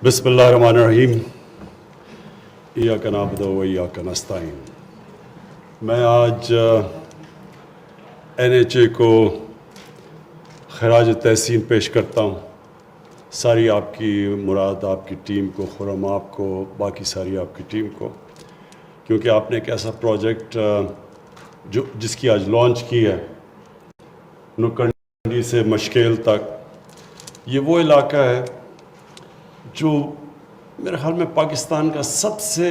بسم اللہ الرحمن الرحیم ایاک نعبد و ایاک نستعین۔ میں آج NHA کو خراج تحسین پیش کرتا ہوں، ساری آپ کی مراد، آپ کی ٹیم کو، خرم آپ کو، باقی ساری آپ کی ٹیم کو، کیونکہ آپ نے ایک ایسا پروجیکٹ جس کی آج لانچ کی ہے، نکڑی سے مشکل تک، یہ وہ علاقہ ہے جو میرے خیال میں پاکستان کا سب سے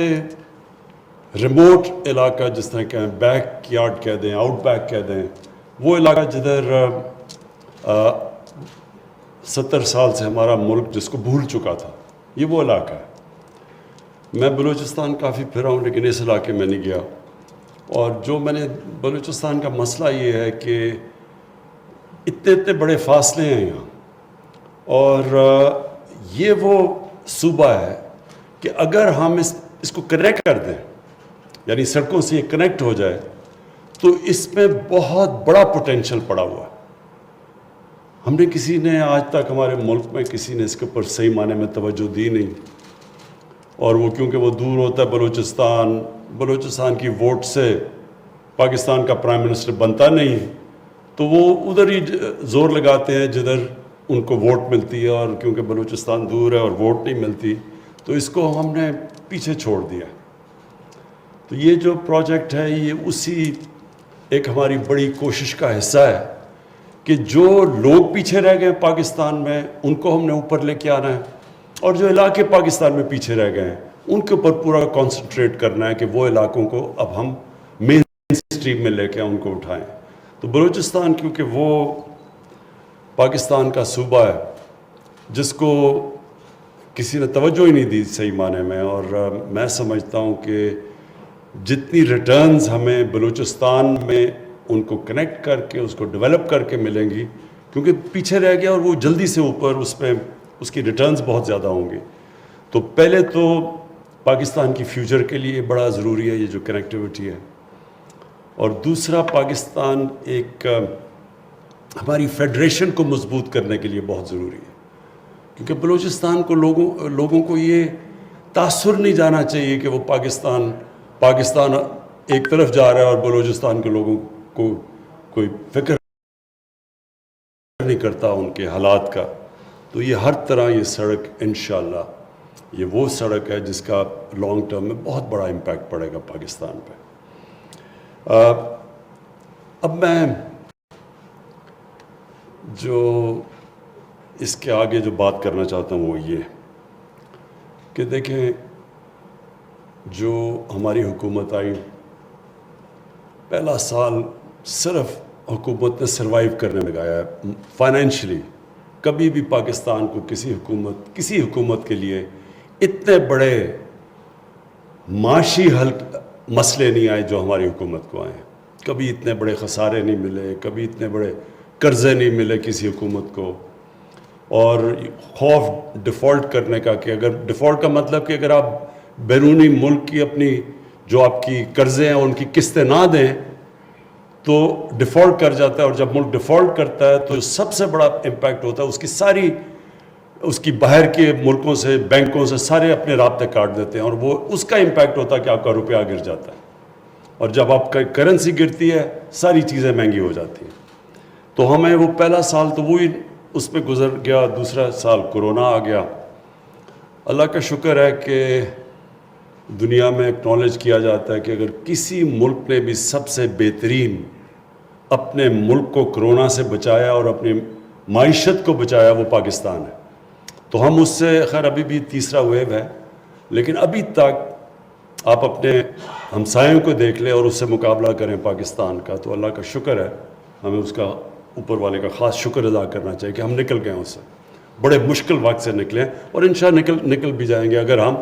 ریموٹ علاقہ، جس طرح کہیں بیک یارڈ کہہ دیں، آؤٹ بیک کہہ دیں، وہ علاقہ جدھر 70 سال سے ہمارا ملک جس کو بھول چکا تھا، یہ وہ علاقہ ہے۔ میں بلوچستان کافی پھرا ہوں لیکن اس علاقے میں نہیں گیا، اور جو میں نے بلوچستان کا مسئلہ یہ ہے کہ اتنے بڑے فاصلے ہیں یہاں، اور یہ وہ صوبہ ہے کہ اگر ہم اس کو کنیکٹ کر دیں، یعنی سڑکوں سے یہ کنیکٹ ہو جائے، تو اس میں بہت بڑا پوٹینشل پڑا ہوا ہے۔ ہم نے کسی نے آج تک ہمارے ملک میں کسی نے اس کے اوپر صحیح معنی میں توجہ دی نہیں، اور وہ کیونکہ وہ دور ہوتا ہے بلوچستان کی ووٹ سے پاکستان کا پرائم منسٹر بنتا نہیں، تو وہ ادھر ہی زور لگاتے ہیں جدھر ان کو ووٹ ملتی ہے، اور کیونکہ بلوچستان دور ہے اور ووٹ نہیں ملتی تو اس کو ہم نے پیچھے چھوڑ دیا۔ تو یہ جو پروجیکٹ ہے یہ اسی ایک ہماری بڑی کوشش کا حصہ ہے کہ جو لوگ پیچھے رہ گئے پاکستان میں ان کو ہم نے اوپر لے کے آنا ہے، اور جو علاقے پاکستان میں پیچھے رہ گئے ہیں ان کے اوپر پورا کانسنٹریٹ کرنا ہے کہ وہ علاقوں کو اب ہم مین اسٹریم میں لے کے ان کو اٹھائیں۔ تو بلوچستان کیونکہ وہ پاکستان کا صوبہ ہے جس کو کسی نے توجہ ہی نہیں دی صحیح معنی میں، اور میں سمجھتا ہوں کہ جتنی ریٹرنز ہمیں بلوچستان میں ان کو کنیکٹ کر کے اس کو ڈیولپ کر کے ملیں گی، کیونکہ پیچھے رہ گیا اور وہ جلدی سے اوپر اس کی ریٹرنز بہت زیادہ ہوں گی۔ تو پہلے تو پاکستان کی فیوچر کے لیے بڑا ضروری ہے یہ جو کنیکٹیوٹی ہے، اور دوسرا پاکستان ایک ہماری فیڈریشن کو مضبوط کرنے کے لیے بہت ضروری ہے، کیونکہ بلوچستان کو لوگوں کو یہ تاثر نہیں جانا چاہیے کہ وہ پاکستان ایک طرف جا رہا ہے اور بلوچستان کے لوگوں کو کوئی فکر نہیں کرتا ان کے حالات کا۔ تو یہ ہر طرح یہ سڑک انشاءاللہ یہ وہ سڑک ہے جس کا لانگ ٹرم میں بہت بڑا امپیکٹ پڑے گا پاکستان پہ۔ اب میں جو اس کے آگے جو بات کرنا چاہتا ہوں وہ یہ کہ دیکھیں، جو ہماری حکومت آئی پہلا سال صرف حکومت نے سروائیو کرنے میں لگایا ہے فائنینشلی۔ کبھی بھی پاکستان کو کسی حکومت کے لیے اتنے بڑے معاشی مسئلے نہیں آئے جو ہماری حکومت کو آئے ہیں۔ کبھی اتنے بڑے خسارے نہیں ملے، کبھی اتنے بڑے قرضے نہیں ملے کسی حکومت کو، اور خوف ڈیفالٹ کرنے کا کہ اگر ڈیفالٹ کا مطلب کہ اگر آپ بیرونی ملک کی اپنی جو آپ کی قرضے ہیں ان کی قسطیں نہ دیں تو ڈیفالٹ کر جاتا ہے، اور جب ملک ڈیفالٹ کرتا ہے تو سب سے بڑا امپیکٹ ہوتا ہے اس کی باہر کے ملکوں سے، بینکوں سے سارے اپنے رابطے کاٹ دیتے ہیں، اور وہ اس کا امپیکٹ ہوتا ہے کہ آپ کا روپیہ گر جاتا ہے، اور جب آپ کا کرنسی گرتی ہے ساری چیزیں مہنگی ہو جاتی ہیں۔ تو ہمیں وہ پہلا سال تو وہی اس میں گزر گیا، دوسرا سال کرونا آ گیا۔ اللہ کا شکر ہے کہ دنیا میں اکنالج کیا جاتا ہے کہ اگر کسی ملک نے بھی سب سے بہترین اپنے ملک کو کرونا سے بچایا اور اپنی معیشت کو بچایا وہ پاکستان ہے۔ تو ہم اس سے خیر ابھی بھی تیسرا ویو ہے، لیکن ابھی تک آپ اپنے ہمسایوں کو دیکھ لیں اور اس سے مقابلہ کریں پاکستان کا، تو اللہ کا شکر ہے، ہمیں اس کا اوپر والے کا خاص شکر ادا کرنا چاہیے کہ ہم نکل گئے اس سے، بڑے مشکل وقت سے نکلیں، اور انشاءاللہ نکل بھی جائیں گے اگر ہم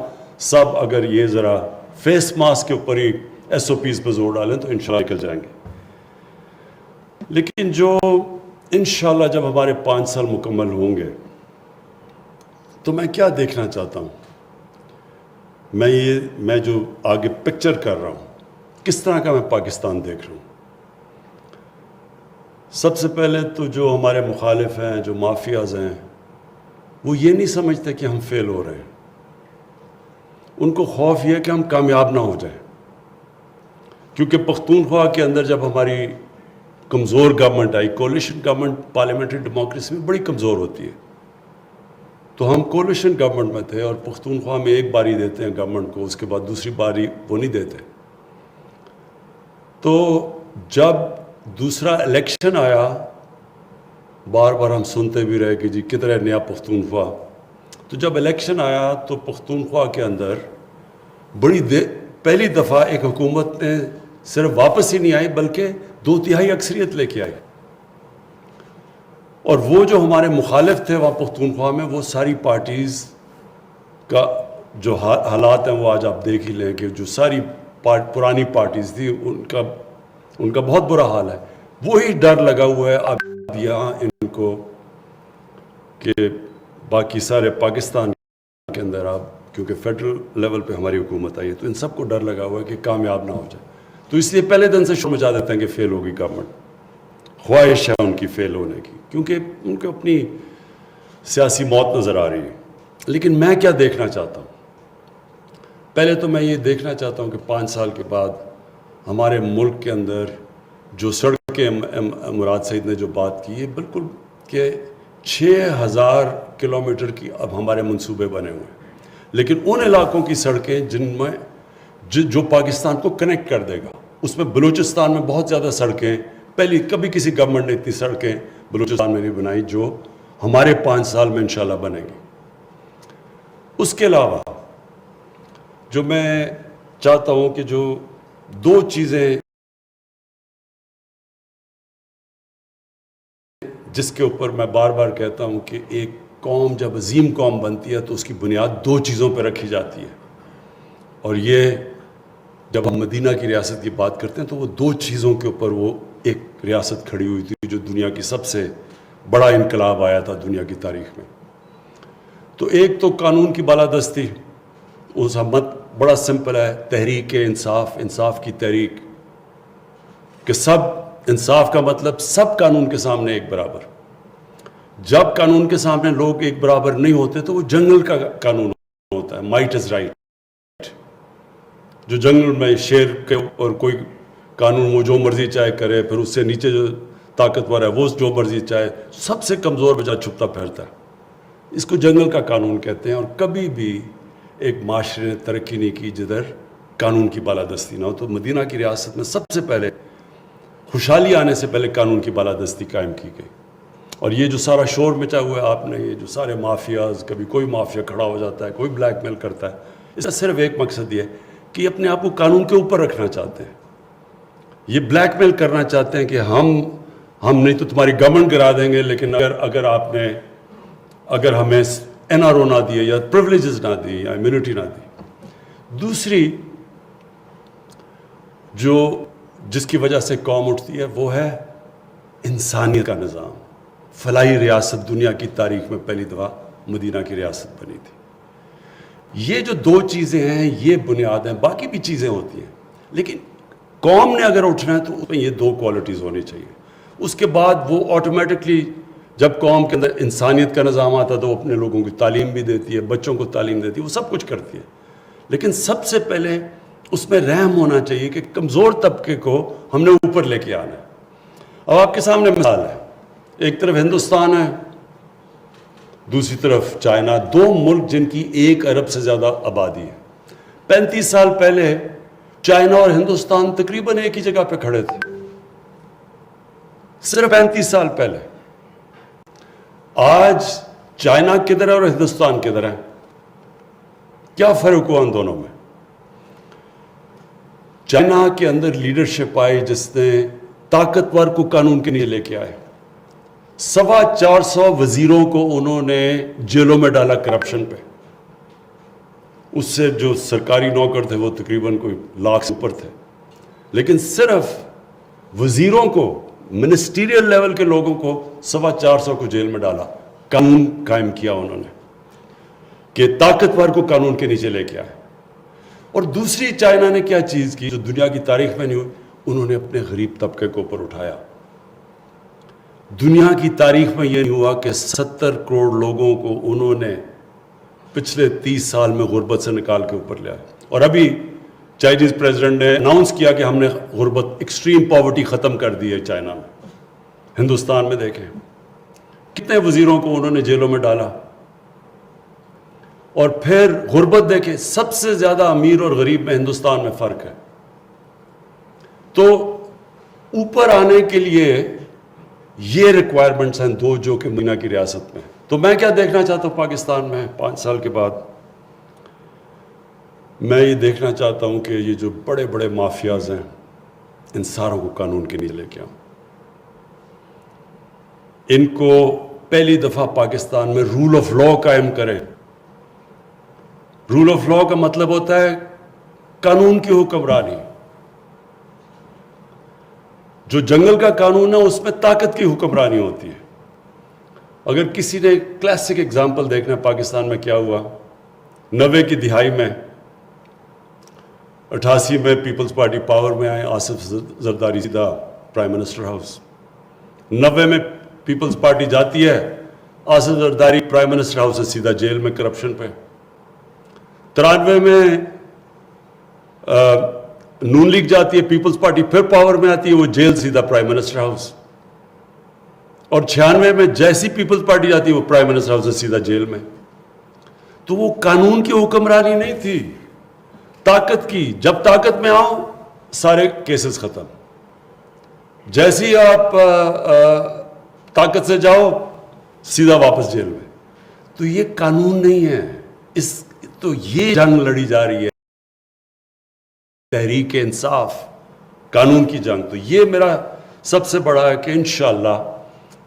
سب یہ ذرا فیس ماسک کے اوپر ہی SOPs پہ زور ڈالیں تو انشاءاللہ نکل جائیں گے۔ لیکن جو انشاءاللہ جب ہمارے 5 سال مکمل ہوں گے تو میں کیا دیکھنا چاہتا ہوں، میں جو آگے پکچر کر رہا ہوں کس طرح کا میں پاکستان دیکھ رہا ہوں۔ سب سے پہلے تو جو ہمارے مخالف ہیں، جو مافیاز ہیں، وہ یہ نہیں سمجھتے کہ ہم فیل ہو رہے ہیں۔ ان کو خوف یہ ہے کہ ہم کامیاب نہ ہو جائیں، کیونکہ پختونخوا کے اندر جب ہماری کمزور گورنمنٹ آئی، کولیشن گورنمنٹ پارلیمنٹری ڈیموکریسی میں بڑی کمزور ہوتی ہے، تو ہم کولیشن گورنمنٹ میں تھے اور پختونخوا میں ایک باری دیتے ہیں گورنمنٹ کو، اس کے بعد دوسری باری وہ نہیں دیتے. تو جب دوسرا الیکشن آیا، بار بار ہم سنتے بھی رہے کہ جی کدھر ہے نیا پختونخوا. تو جب الیکشن آیا تو پختونخوا کے اندر پہلی دفعہ ایک حکومت نے صرف واپس ہی نہیں آئی بلکہ 2/3 اکثریت لے کے آئی. اور وہ جو ہمارے مخالف تھے وہاں پختونخوا میں، وہ ساری پارٹیز کا جو حالات ہیں وہ آج آپ دیکھ ہی لیں کہ جو ساری پرانی پارٹیز تھی ان کا بہت برا حال ہے. وہی ڈر لگا ہوا ہے اب یہاں ان کو کہ باقی سارے پاکستان کے اندر آپ، کیونکہ فیڈرل لیول پہ ہماری حکومت آئی ہے تو ان سب کو ڈر لگا ہوا ہے کہ کامیاب نہ ہو جائے. تو اس لیے پہلے دن سے شروع مچا دیتے ہیں کہ فیل ہوگی گورنمنٹ، خواہش ہے ان کی فیل ہونے کی، کیونکہ ان کو اپنی سیاسی موت نظر آ رہی ہے. لیکن میں کیا دیکھنا چاہتا ہوں؟ پہلے تو میں یہ دیکھنا چاہتا ہوں کہ 5 سال کے بعد ہمارے ملک کے اندر جو سڑکیں مراد سعید نے جو بات کی ہے بالکل کہ 6000 کلومیٹر کی اب ہمارے منصوبے بنے ہوئے ہیں، لیکن ان علاقوں کی سڑکیں جن میں جو پاکستان کو کنیکٹ کر دے گا، اس میں بلوچستان میں بہت زیادہ سڑکیں کبھی کسی گورنمنٹ نے اتنی سڑکیں بلوچستان میں نہیں بنائی جو ہمارے 5 سال میں انشاءاللہ بنے گی. اس کے علاوہ جو میں چاہتا ہوں کہ جو 2 چیزیں جس کے اوپر میں بار بار کہتا ہوں کہ ایک قوم جب عظیم قوم بنتی ہے تو اس کی بنیاد 2 چیزوں پہ رکھی جاتی ہے، اور یہ جب ہم مدینہ کی ریاست کی بات کرتے ہیں تو وہ 2 چیزوں کے اوپر وہ ایک ریاست کھڑی ہوئی تھی جو دنیا کی سب سے بڑا انقلاب آیا تھا دنیا کی تاریخ میں. تو ایک تو قانون کی بالادستی، اس مت بڑا سمپل ہے، تحریک انصاف کی تحریک، کہ سب انصاف کا مطلب سب قانون کے سامنے ایک برابر. جب قانون کے سامنے لوگ ایک برابر نہیں ہوتے تو وہ جنگل کا قانون ہوتا ہے، مائٹ از رائٹ. جو جنگل میں شیر کے اور کوئی قانون وہ جو مرضی چاہے کرے، پھر اس سے نیچے جو طاقتور ہے وہ جو مرضی چاہے، سب سے کمزور بچہ چھپتا پھرتا ہے. اس کو جنگل کا قانون کہتے ہیں. اور کبھی بھی ایک معاشرے نے ترقی نہیں کی جدھر قانون کی بالادستی نہ ہو. تو مدینہ کی ریاست میں سب سے پہلے خوشحالی آنے سے پہلے قانون کی بالادستی قائم کی گئی. اور یہ جو سارا شور مچا ہوا ہے آپ نے، یہ جو سارے مافیاز، کبھی کوئی مافیا کھڑا ہو جاتا ہے، کوئی بلیک میل کرتا ہے، اس کا صرف ایک مقصد یہ ہے کہ یہ اپنے آپ کو قانون کے اوپر رکھنا چاہتے ہیں. یہ بلیک میل کرنا چاہتے ہیں کہ ہم نہیں تو تمہاری گورنمنٹ گرا دیں گے، لیکن اگر ہمیں NRO نہ دیے یا پریولیجز نہ دی یا امیونٹی نہ دی. دوسری جس کی وجہ سے قوم اٹھتی ہے وہ ہے انسانیت کا نظام. فلاحی ریاست دنیا کی تاریخ میں پہلی دفعہ مدینہ کی ریاست بنی تھی. یہ جو 2 چیزیں ہیں یہ بنیاد ہیں، باقی بھی چیزیں ہوتی ہیں، لیکن قوم نے اگر اٹھنا ہے تو اس میں یہ 2 کوالٹیز ہونی چاہیے. اس کے بعد وہ آٹومیٹکلی جب قوم کے اندر انسانیت کا نظام آتا ہے تو وہ اپنے لوگوں کی تعلیم بھی دیتی ہے، بچوں کو تعلیم دیتی ہے، وہ سب کچھ کرتی ہے. لیکن سب سے پہلے اس میں رحم ہونا چاہیے کہ کمزور طبقے کو ہم نے اوپر لے کے آنا ہے. اب آپ کے سامنے مثال ہے، ایک طرف ہندوستان ہے، دوسری طرف چائنا، 2 ملک جن کی 1 ارب سے زیادہ آبادی ہے. 35 سال پہلے چائنا اور ہندوستان تقریباً ایک ہی جگہ پہ کھڑے تھے، صرف 35 سال پہلے. آج چائنا کدھر ہے اور ہندوستان کدھر ہے؟ کیا فرق ہوا ان دونوں میں؟ چائنا کے اندر لیڈرشپ آئی جس نے طاقتور کو قانون کے نیچے لے کے آئے. 450 وزیروں کو انہوں نے جیلوں میں ڈالا کرپشن پہ. اس سے جو سرکاری نوکر تھے وہ تقریباً کوئی لاکھ سے اوپر تھے، لیکن صرف وزیروں کو، منسٹیریل لیول کے لوگوں کو 450 کو جیل میں ڈالا. قانون قائم کیا انہوں نے کہ طاقتور کو قانون کے نیچے لے کے آئے. اور دوسری چائنا نے کیا چیز کی جو دنیا کی تاریخ میں نہیں ہوئی؟ انہوں نے اپنے غریب طبقے کو اوپر اٹھایا. دنیا کی تاریخ میں یہ نہیں ہوا کہ 70 کروڑ لوگوں کو انہوں نے پچھلے 30 سال میں غربت سے نکال کے اوپر لے آئے. اور ابھی چائنیز پریزیڈنٹ نے اناؤنس کیا کہ ہم نے غربت ایکسٹریم پاورٹی ختم کر دی ہے چائنا میں. ہندوستان میں دیکھیں کتنے وزیروں کو انہوں نے جیلوں میں ڈالا. اور پھر غربت دیکھیں, سب سے زیادہ امیر اور غریب میں ہندوستان میں فرق ہے. تو اوپر آنے کے لیے یہ ریکوائرمنٹس ہیں دو جو کہ مینا کی ریاست میں. تو میں کیا دیکھنا چاہتا ہوں پاکستان میں 5 سال کے بعد؟ میں یہ دیکھنا چاہتا ہوں کہ یہ جو بڑے بڑے مافیاز ہیں ان ساروں کو قانون کے نیچے لے کے آؤں. ان کو پہلی دفعہ پاکستان میں رول آف لا قائم کریں. رول آف لا کا مطلب ہوتا ہے قانون کی حکمرانی. جو جنگل کا قانون ہے اس میں طاقت کی حکمرانی ہوتی ہے. اگر کسی نے کلاسک اگزامپل دیکھنا پاکستان میں کیا ہوا 90 کی دہائی میں, 88 میں پیپلز پارٹی پاور میں آئے, آصف زرداری سیدھا پرائم منسٹر ہاؤس. 90 میں پیپلز پارٹی جاتی ہے, Asif Zardari prime minister house سے سیدھا جیل میں کرپشن پہ. 93 میں نون لیگ جاتی ہے, پیپلز پارٹی پھر پاور میں آتی ہے, وہ جیل سیدھا پرائم منسٹر ہاؤس. اور 96 میں جیسی پیپلز پارٹی جاتی ہے وہ پرائم منسٹر ہاؤس سے سیدھا جیل میں. تو وہ قانون کی حکمرانی نہیں تھی, طاقت کی. جب طاقت میں آؤ سارے کیسز ختم. جیسی آپ طاقت سے جاؤ سیدھا واپس جیل میں. تو یہ قانون نہیں ہے. تو یہ جنگ لڑی جا رہی ہے, تحریک انصاف, قانون کی جنگ. تو یہ میرا سب سے بڑا ہے کہ انشاءاللہ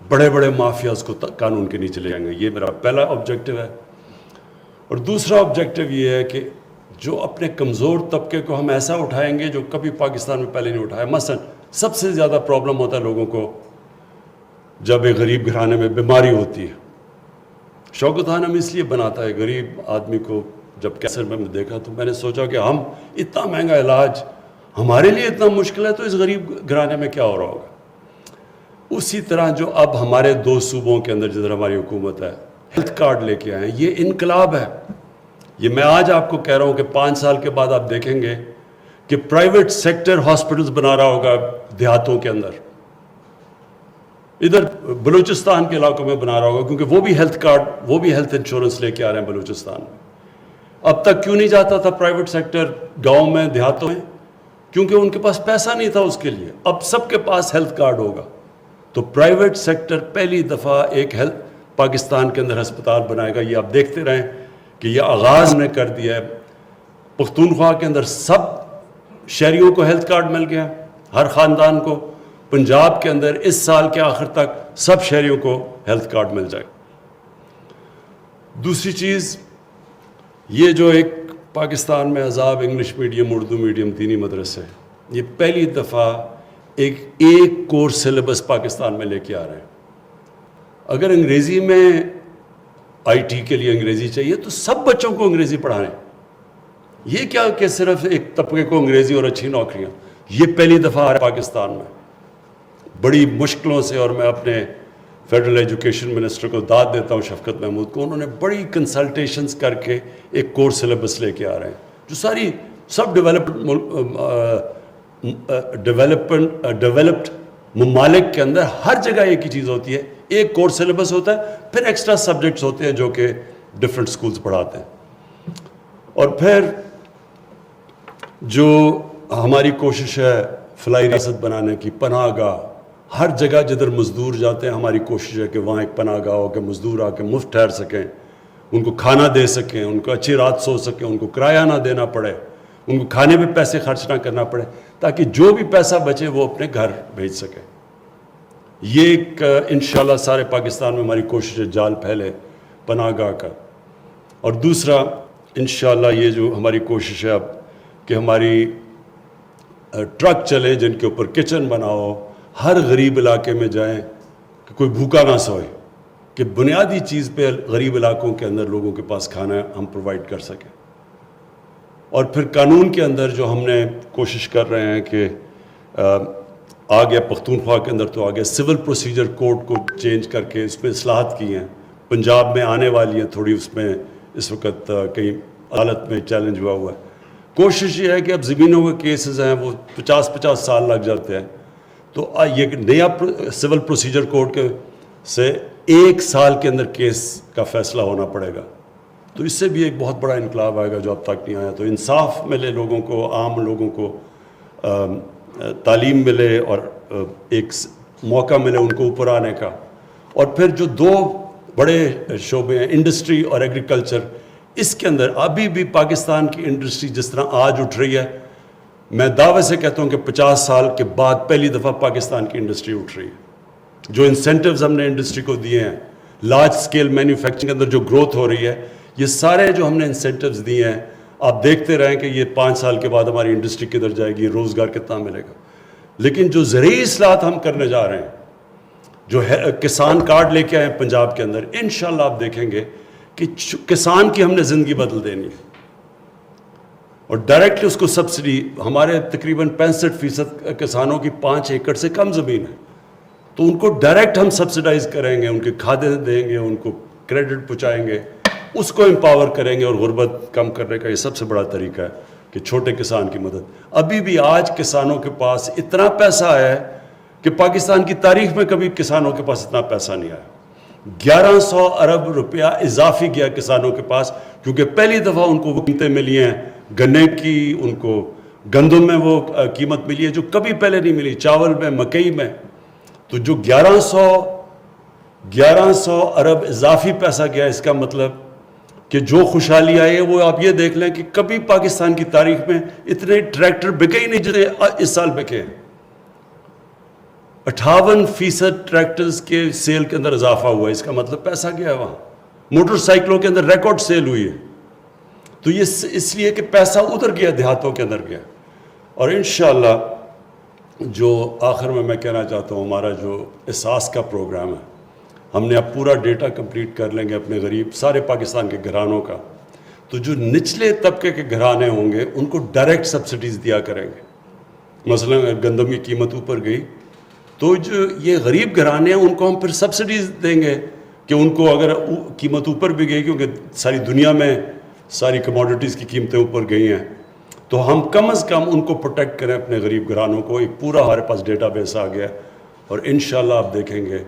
بڑے بڑے مافیاز کو قانون کے نیچے لے جائیں گے. یہ میرا پہلا آبجیکٹو ہے. اور دوسرا آبجیکٹو یہ ہے کہ جو اپنے کمزور طبقے کو ہم ایسا اٹھائیں گے جو کبھی پاکستان میں پہلے نہیں اٹھایا. مثلا سب سے زیادہ پرابلم ہوتا ہے لوگوں کو جب ایک غریب گھرانے میں بیماری ہوتی ہے. شوکت خان ہم اس لیے بناتا ہے غریب آدمی کو. جب کیسر میں دیکھا تو میں نے سوچا کہ ہم اتنا مہنگا علاج ہمارے لیے اتنا مشکل ہے, تو اس غریب گھرانے میں کیا ہو رہا ہوگا. اسی طرح جو اب ہمارے 2 صوبوں کے اندر جدھر ہماری حکومت ہے ہیلتھ کارڈ لے کے آئے ہیں, یہ انقلاب ہے. یہ میں آج آپ کو کہہ رہا ہوں کہ 5 سال کے بعد آپ دیکھیں گے کہ پرائیویٹ سیکٹر ہاسپٹلز بنا رہا ہوگا دیہاتوں کے اندر. ادھر بلوچستان کے علاقوں میں بنا رہا ہوگا, کیونکہ وہ بھی ہیلتھ کارڈ, وہ بھی ہیلتھ انشورنس لے کے آ رہے ہیں بلوچستان میں. اب تک کیوں نہیں جاتا تھا پرائیویٹ سیکٹر گاؤں میں, دیہاتوں میں؟ کیونکہ ان کے پاس پیسہ نہیں تھا اس کے لیے. اب سب کے پاس ہیلتھ کارڈ ہوگا. تو پرائیویٹ سیکٹر پہلی دفعہ ایک پاکستان کے اندر ہسپتال بنائے گا. یہ آپ دیکھتے رہیں کہ یہ آغاز نے کر دیا ہے. پختونخوا کے اندر سب شہریوں کو ہیلتھ کارڈ مل گیا, ہر خاندان کو. پنجاب کے اندر اس سال کے آخر تک سب شہریوں کو ہیلتھ کارڈ مل جائے گا. دوسری چیز یہ جو ایک پاکستان میں عذاب انگلش میڈیم, اردو میڈیم, دینی مدرسے, یہ پہلی دفعہ ایک کورس سلیبس پاکستان میں لے کے آ رہے ہیں. اگر انگریزی میں آئی ٹی کے لیے انگریزی چاہیے تو سب بچوں کو انگریزی پڑھائیں. یہ کیا کہ صرف ایک طبقے کو انگریزی اور اچھی نوکریاں. یہ پہلی دفعہ آ رہا ہے پاکستان میں بڑی مشکلوں سے. اور میں اپنے فیڈرل ایجوکیشن منسٹر کو داد دیتا ہوں, شفقت محمود کو. انہوں نے بڑی کنسلٹیشنز کر کے ایک کورس سلیبس لے کے آ رہے ہیں جو سب ڈیولپڈ ممالک کے اندر ہر جگہ ایک ہی چیز ہوتی ہے, ایک کورس سلیبس ہوتا ہے, پھر ایکسٹرا سبجیکٹس ہوتے ہیں جو کہ ڈفرینٹ سکولز پڑھاتے ہیں. اور پھر جو ہماری کوشش ہے فلاحی ریاست بنانے کی, پناہ گاہ, ہر جگہ جدھر مزدور جاتے ہیں ہماری کوشش ہے کہ وہاں ایک پناہ گاہ ہو کہ مزدور آ کے مفت ٹھہر سکیں, ان کو کھانا دے سکیں, ان کو اچھی رات سو سکیں, ان کو کرایہ نہ دینا پڑے, ان کو کھانے پہ پیسے خرچ نہ کرنا پڑے, تاکہ جو بھی پیسہ بچے وہ اپنے گھر بھیج سکیں. یہ ایک انشاءاللہ سارے پاکستان میں ہماری کوشش ہے جال پھیلے پناہ گاہ کا. اور دوسرا انشاءاللہ یہ جو ہماری کوشش ہے اب کہ ہماری ٹرک چلے جن کے اوپر کچن بناؤ, ہر غریب علاقے میں جائیں کہ کوئی بھوکا نہ سوئے, کہ بنیادی چیز پہ غریب علاقوں کے اندر لوگوں کے پاس کھانا ہم پرووائڈ کر سکیں. اور پھر قانون کے اندر جو ہم نے کوشش کر رہے ہیں کہ آ گیا پختونخوا کے اندر تو آ گیا سول پروسیجر کوڈ کو چینج کر کے اس میں اصلاحات کی ہیں, پنجاب میں آنے والی ہیں, تھوڑی اس میں اس وقت کئی عدالت میں چیلنج ہوا ہے. کوشش یہ ہے کہ اب زمینوں کے کیسز ہیں وہ 50 سال لگ جاتے ہیں, تو یہ نیا سول پروسیجر کوڈ کے سے 1 سال کے اندر کیس کا فیصلہ ہونا پڑے گا. تو اس سے بھی ایک بہت بڑا انقلاب آئے گا جو اب تک نہیں آیا. تو انصاف ملے لوگوں کو, عام لوگوں کو تعلیم ملے اور ایک موقع ملے ان کو اوپر آنے کا. اور پھر جو 2 بڑے شعبے ہیں انڈسٹری اور ایگریکلچر, اس کے اندر ابھی بھی پاکستان کی انڈسٹری جس طرح آج اٹھ رہی ہے, میں دعوے سے کہتا ہوں کہ 50 سال کے بعد پہلی دفعہ پاکستان کی انڈسٹری اٹھ رہی ہے. جو انسینٹیوز ہم نے انڈسٹری کو دیے ہیں, لارج سکیل مینوفیکچرنگ کے اندر جو گروتھ ہو رہی ہے, یہ سارے جو ہم نے انسینٹیوز دیے ہیں, آپ دیکھتے رہیں کہ یہ 5 سال کے بعد ہماری انڈسٹری کدھر جائے گی, روزگار کتنا ملے گا. لیکن جو زرعی اصلاحات ہم کرنے جا رہے ہیں, جو کسان کارڈ لے کے آئے ہیں پنجاب کے اندر, انشاءاللہ آپ دیکھیں گے کہ کسان کی ہم نے زندگی بدل دینی ہے. اور ڈائریکٹلی اس کو سبسڈی, ہمارے تقریباً 65% کسانوں کی 5 ایکڑ سے کم زمین ہے, تو ان کو ڈائریکٹ ہم سبسڈائز کریں گے, ان کے کھادیں دیں گے, ان کو کریڈٹ پہنچائیں گے, اس کو امپاور کریں گے. اور غربت کم کرنے کا یہ سب سے بڑا طریقہ ہے کہ چھوٹے کسان کی مدد. ابھی بھی آج کسانوں کے پاس اتنا پیسہ آیا ہے کہ پاکستان کی تاریخ میں کبھی کسانوں کے پاس اتنا پیسہ نہیں آیا. 1100 ارب روپیہ اضافی گیا کسانوں کے پاس, کیونکہ پہلی دفعہ ان کو وہ قیمتیں ملی ہیں گنے کی, ان کو گندم میں وہ قیمت ملی ہے جو کبھی پہلے نہیں ملی, چاول میں, مکئی میں. تو جو 1100 ارب اضافی پیسہ گیا, اس کا مطلب کہ جو خوشحالی آئی ہے وہ آپ یہ دیکھ لیں کہ کبھی پاکستان کی تاریخ میں اتنے ٹریکٹر بکے ہی نہیں جتنے اس سال بکے ہیں. 58% ٹریکٹرز کے سیل کے اندر اضافہ ہوا ہے, اس کا مطلب پیسہ گیا ہے وہاں. موٹر سائیکلوں کے اندر ریکارڈ سیل ہوئی ہے. تو یہ اس لیے کہ پیسہ ادھر گیا, دیہاتوں کے اندر گیا. اور انشاءاللہ جو آخر میں کہنا چاہتا ہوں, ہمارا جو احساس کا پروگرام ہے, ہم نے اب پورا ڈیٹا کمپلیٹ کر لیں گے اپنے غریب سارے پاکستان کے گھرانوں کا. تو جو نچلے طبقے کے گھرانے ہوں گے ان کو ڈائریکٹ سبسڈیز دیا کریں گے. مثلا گندم کی قیمت اوپر گئی تو جو یہ غریب گھرانے ہیں ان کو ہم پھر سبسڈیز دیں گے کہ ان کو اگر قیمت اوپر بھی گئی, کیونکہ ساری دنیا میں ساری کموڈیٹیز کی قیمتیں اوپر گئی ہیں, تو ہم کم از کم ان کو پروٹیکٹ کریں اپنے غریب گھرانوں کو. ایک پورا ہمارے پاس ڈیٹا بیس آ گیا ہے. اور انشاءاللہ آپ دیکھیں گے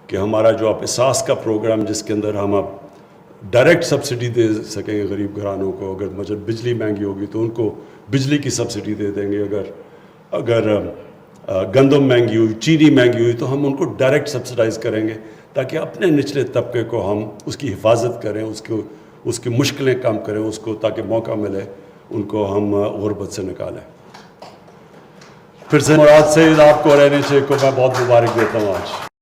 کہ ہمارا جو آپ احساس کا پروگرام, جس کے اندر ہم اب ڈائریکٹ سبسڈی دے سکیں گے غریب گھرانوں کو. اگر مطلب بجلی مہنگی ہوگی تو ان کو بجلی کی سبسڈی دے دیں گے, اگر گندم مہنگی ہوئی, چینی مہنگی ہوئی, تو ہم ان کو ڈائریکٹ سبسڈائز کریں گے تاکہ اپنے نچلے طبقے کو ہم اس کی حفاظت کریں, اس کی مشکلیں کم کریں, اس کو تاکہ موقع ملے ان کو ہم غربت سے نکالیں. پھر سے مراد سعید آپ کو اور NHA کو میں بہت مبارک دیتا ہوں آج.